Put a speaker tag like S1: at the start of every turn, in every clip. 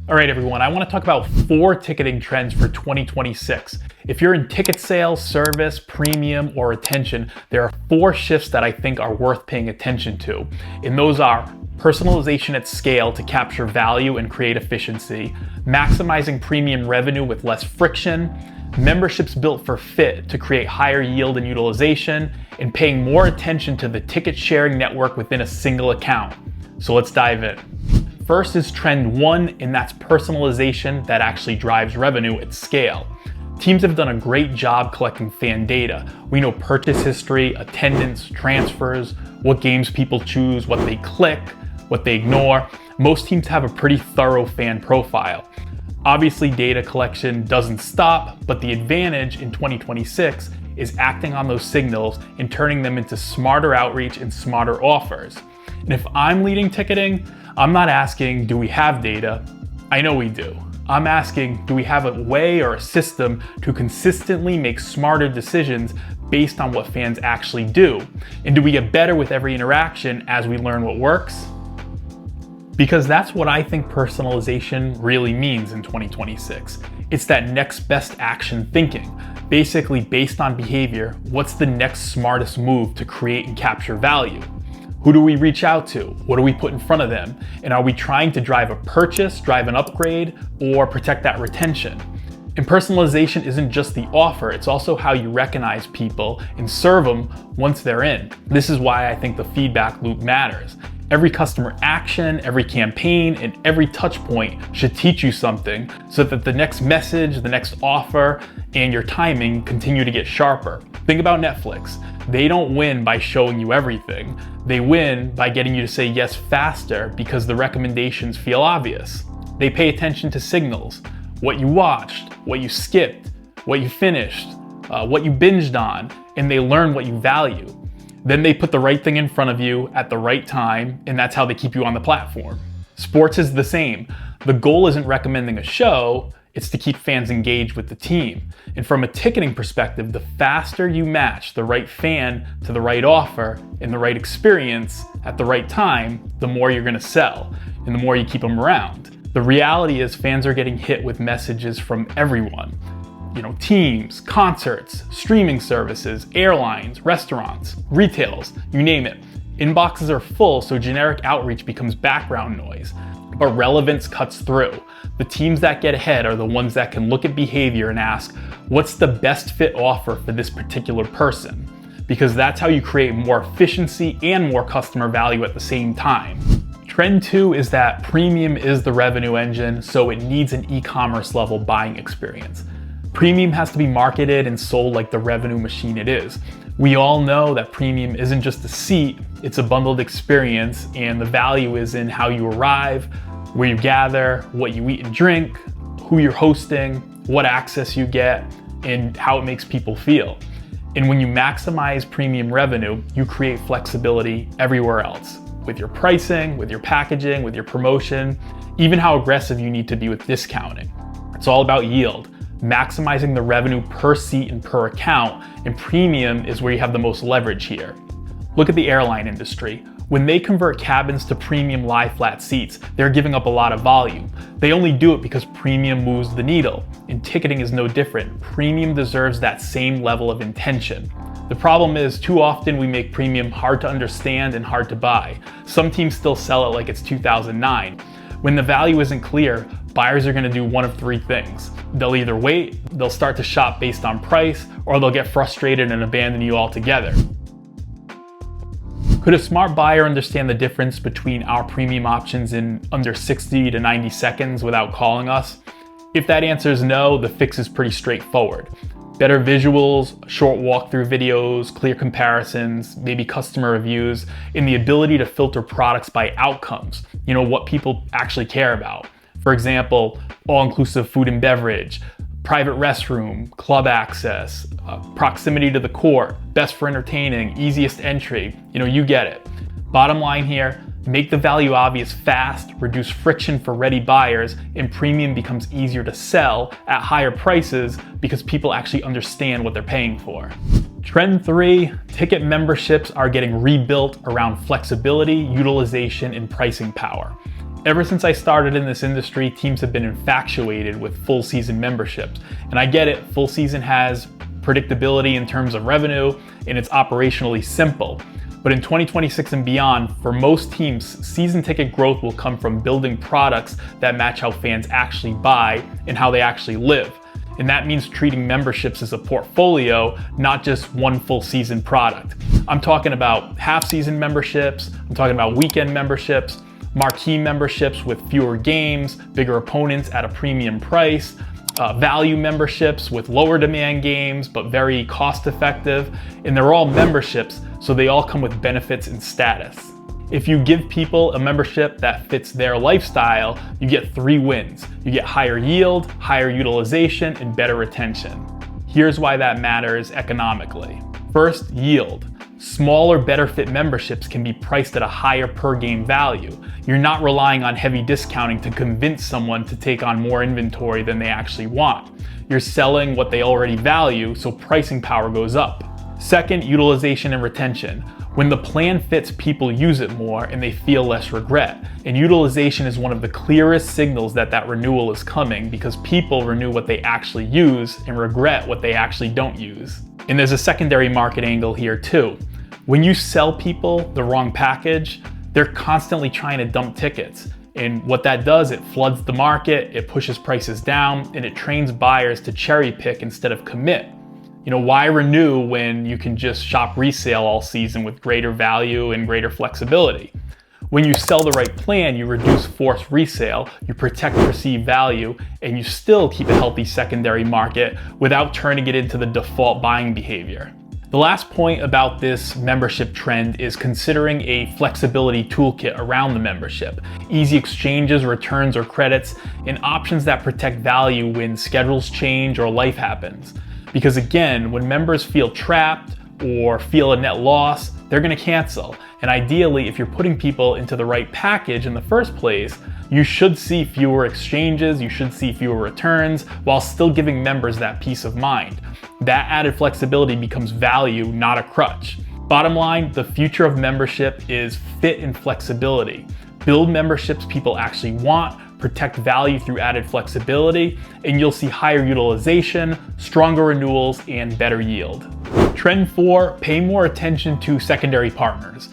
S1: All right, everyone, I want to talk about 4 ticketing trends for 2026. If you're in ticket sales, service, premium, or retention, there are 4 shifts that I think are worth paying attention to. And those are personalization at scale to capture value and create efficiency, maximizing premium revenue with less friction, memberships built for fit to create higher yield and utilization, and paying more attention to the ticket sharing network within a single account. So let's dive in. First is trend 1, and that's personalization that actually drives revenue at scale. Teams have done a great job collecting fan data. We know purchase history, attendance, transfers, what games people choose, what they click, what they ignore. Most teams have a pretty thorough fan profile. Obviously, data collection doesn't stop, but the advantage in 2026 is acting on those signals and turning them into smarter outreach and smarter offers. And if I'm leading ticketing, I'm not asking, do we have data? I know we do. I'm asking, do we have a way or a system to consistently make smarter decisions based on what fans actually do? And do we get better with every interaction as we learn what works? Because that's what I think personalization really means in 2026. It's that next best action thinking. Basically, based on behavior, what's the next smartest move to create and capture value? Who do we reach out to? What do we put in front of them? And are we trying to drive a purchase, drive an upgrade, or protect that retention? And personalization isn't just the offer, it's also how you recognize people and serve them once they're in. This is why I think the feedback loop matters. Every customer action, every campaign, and every touch point should teach you something so that the next message, the next offer, and your timing continue to get sharper. Think about Netflix. They don't win by showing you everything. They win by getting you to say yes faster because the recommendations feel obvious. They pay attention to signals, what you watched, what you skipped, what you finished, what you binged on, and they learn what you value. Then they put the right thing in front of you at the right time, and that's how they keep you on the platform. Sports is the same. The goal isn't recommending a show, it's to keep fans engaged with the team. And from a ticketing perspective, the faster you match the right fan to the right offer and the right experience at the right time, the more you're gonna sell and the more you keep them around. The reality is fans are getting hit with messages from everyone. Teams, concerts, streaming services, airlines, restaurants, retails, you name it. Inboxes are full, so generic outreach becomes background noise. But relevance cuts through. The teams that get ahead are the ones that can look at behavior and ask, what's the best fit offer for this particular person? Because that's how you create more efficiency and more customer value at the same time. Trend 2 is that premium is the revenue engine, so it needs an e-commerce level buying experience. Premium has to be marketed and sold like the revenue machine it is. We all know that premium isn't just a seat, it's a bundled experience, and the value is in how you arrive, where you gather, what you eat and drink, who you're hosting, what access you get, and how it makes people feel. And when you maximize premium revenue, you create flexibility everywhere else, with your pricing, with your packaging, with your promotion, even how aggressive you need to be with discounting. It's all about yield. Maximizing the revenue per seat and per account, and premium is where you have the most leverage here. Look at the airline industry. When they convert cabins to premium lie flat seats, they're giving up a lot of volume. They only do it because premium moves the needle, and ticketing is no different. Premium deserves that same level of intention. The problem is, too often we make premium hard to understand and hard to buy. Some teams still sell it like it's 2009. When the value isn't clear, buyers are going to do one of 3 things. They'll either wait, they'll start to shop based on price, or they'll get frustrated and abandon you altogether. Could a smart buyer understand the difference between our premium options in under 60 to 90 seconds without calling us? If that answer is no, the fix is pretty straightforward. Better visuals, short walkthrough videos, clear comparisons, maybe customer reviews, and the ability to filter products by outcomes, what people actually care about. For example, all-inclusive food and beverage, private restroom, club access, proximity to the court, best for entertaining, easiest entry, you get it. Bottom line here, make the value obvious fast, reduce friction for ready buyers, and premium becomes easier to sell at higher prices because people actually understand what they're paying for. Trend 3, ticket memberships are getting rebuilt around flexibility, utilization, and pricing power. Ever since I started in this industry, teams have been infatuated with full season memberships. And I get it, full season has predictability in terms of revenue, and it's operationally simple. But in 2026 and beyond, for most teams, season ticket growth will come from building products that match how fans actually buy and how they actually live. And that means treating memberships as a portfolio, not just one full season product. I'm talking about half-season memberships, I'm talking about weekend memberships, marquee memberships with fewer games, bigger opponents at a premium price, value memberships with lower demand games but very cost effective, and they're all memberships, so they all come with benefits and status. If you give people a membership that fits their lifestyle, you get 3 wins. You get higher yield, higher utilization, and better retention. Here's why that matters economically. First, yield. Smaller, better fit memberships can be priced at a higher per game value. You're not relying on heavy discounting to convince someone to take on more inventory than they actually want. You're selling what they already value, so pricing power goes up. Second, utilization and retention. When the plan fits, people use it more and they feel less regret. And utilization is one of the clearest signals that that renewal is coming, because people renew what they actually use and regret what they actually don't use. And there's a secondary market angle here too. When you sell people the wrong package, they're constantly trying to dump tickets. And what that does, it floods the market, it pushes prices down, and it trains buyers to cherry pick instead of commit. You know, why renew when you can just shop resale all season with greater value and greater flexibility? When you sell the right plan, you reduce forced resale, you protect perceived value, and you still keep a healthy secondary market without turning it into the default buying behavior. The last point about this membership trend is considering a flexibility toolkit around the membership. Easy exchanges, returns, or credits, and options that protect value when schedules change or life happens. Because again, when members feel trapped or feel a net loss, they're gonna cancel. And ideally, if you're putting people into the right package in the first place, you should see fewer exchanges, you should see fewer returns, while still giving members that peace of mind. That added flexibility becomes value, not a crutch. Bottom line, the future of membership is fit and flexibility. Build memberships people actually want, protect value through added flexibility, and you'll see higher utilization, stronger renewals, and better yield. Trend 4, pay more attention to secondary partners.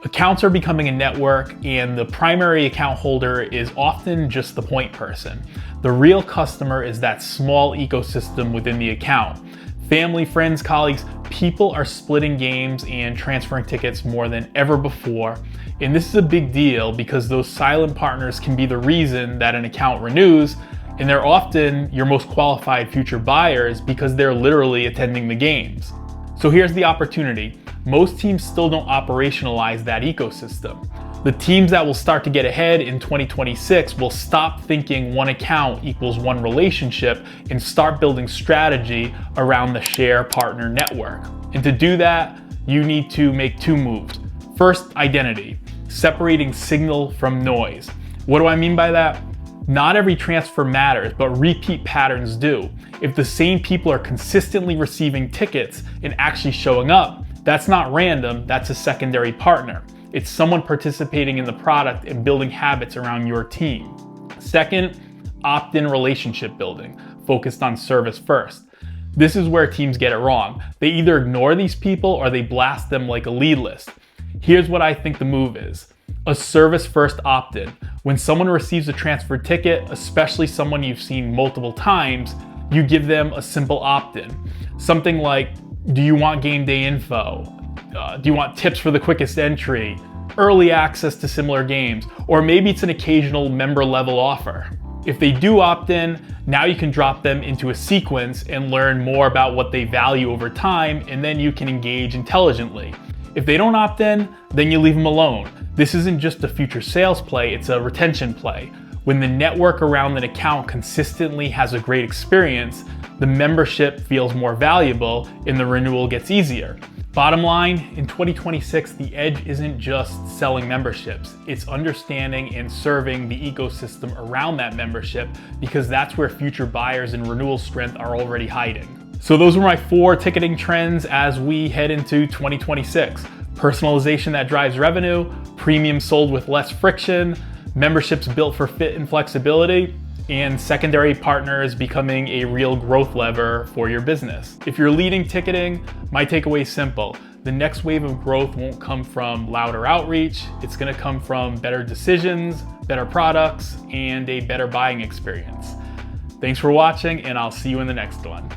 S1: Accounts are becoming a network, and the primary account holder is often just the point person. The real customer is that small ecosystem within the account. Family, friends, colleagues, people are splitting games and transferring tickets more than ever before. And this is a big deal because those silent partners can be the reason that an account renews, and they're often your most qualified future buyers because they're literally attending the games. So here's the opportunity. Most teams still don't operationalize that ecosystem. The teams that will start to get ahead in 2026 will stop thinking one account equals one relationship and start building strategy around the share partner network. And to do that, you need to make 2 moves. First, identity, separating signal from noise. What do I mean by that? Not every transfer matters, but repeat patterns do. If the same people are consistently receiving tickets and actually showing up, that's not random, that's a secondary partner. It's someone participating in the product and building habits around your team. Second, opt-in relationship building, focused on service first. This is where teams get it wrong. They either ignore these people or they blast them like a lead list. Here's what I think the move is. A service-first opt-in. When someone receives a transfer ticket, especially someone you've seen multiple times, you give them a simple opt-in. Something like, do you want game day info? Do you want tips for the quickest entry? Early access to similar games? Or maybe it's an occasional member level offer. If they do opt in, now you can drop them into a sequence and learn more about what they value over time, and then you can engage intelligently. If they don't opt in, then you leave them alone. This isn't just a future sales play, it's a retention play. When the network around an account consistently has a great experience, the membership feels more valuable and the renewal gets easier. Bottom line, in 2026, the edge isn't just selling memberships, it's understanding and serving the ecosystem around that membership, because that's where future buyers and renewal strength are already hiding. So those were my 4 ticketing trends as we head into 2026. Personalization that drives revenue, premium sold with less friction, memberships built for fit and flexibility, and secondary partners becoming a real growth lever for your business. If you're leading ticketing, my takeaway is simple. The next wave of growth won't come from louder outreach. It's gonna come from better decisions, better products, and a better buying experience. Thanks for watching, and I'll see you in the next one.